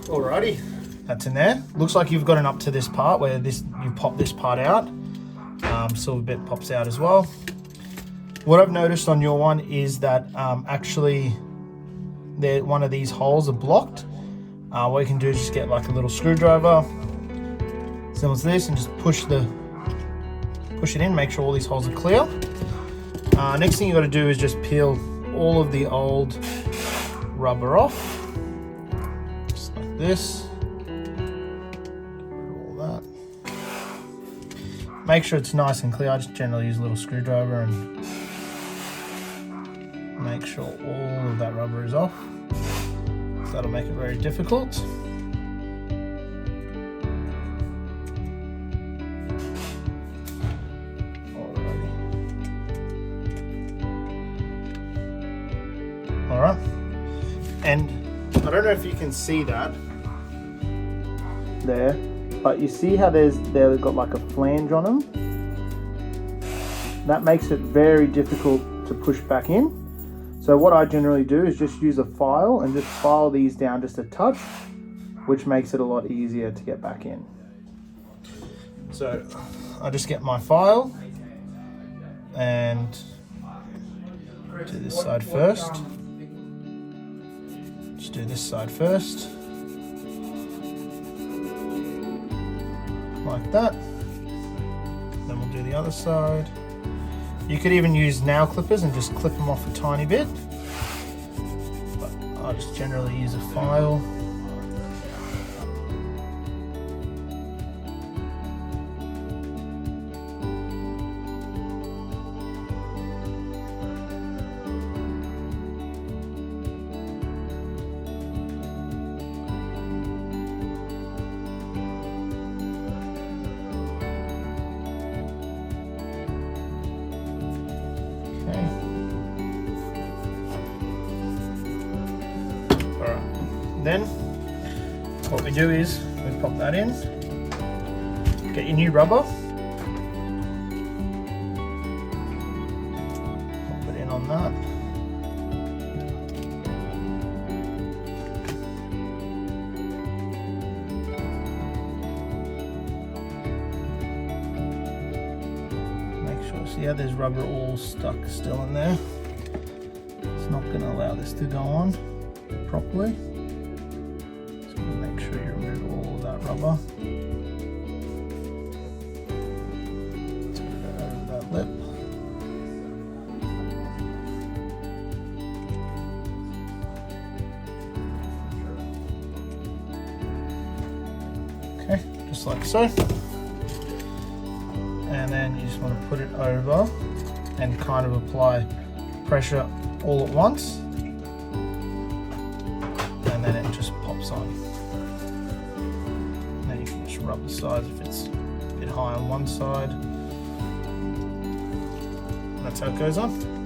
Alrighty, that's in there. Looks like you've gotten up to this part where you pop this part out. Silver bit pops out as well. What I've noticed on your one is that actually one of these holes are blocked. What you can do is just get like a little screwdriver, similar to this, and just push it in, make sure all these holes are clear. Next thing you got to do is just peel all of the old rubber off, just like this. Make sure it's nice and clear. I just generally use a little screwdriver and make sure all of that rubber is off. So that'll make it very difficult. Alrighty. Alright. And I don't know if you can see that there. But you see how they've got like a flange on them? That makes it very difficult to push back in. So what I generally do is just use a file and just file these down just a touch, which makes it a lot easier to get back in. So I just get my file and do this side first. Just do this side first. Like that. Then we'll do the other side. You could even use nail clippers and just clip them off a tiny bit, but I just generally use a file. Then what we do is we pop that in, get your new rubber, pop it in on that. Make sure, see how there's rubber all stuck still in there. It's not going to allow this to go on properly. Make sure you remove all of that rubber. Let's get that out of that lip. Okay, just like so. And then you just want to put it over and kind of apply pressure all at once. And then it just pops on. Rub the sides if it's a bit high on one side. That's how it goes on.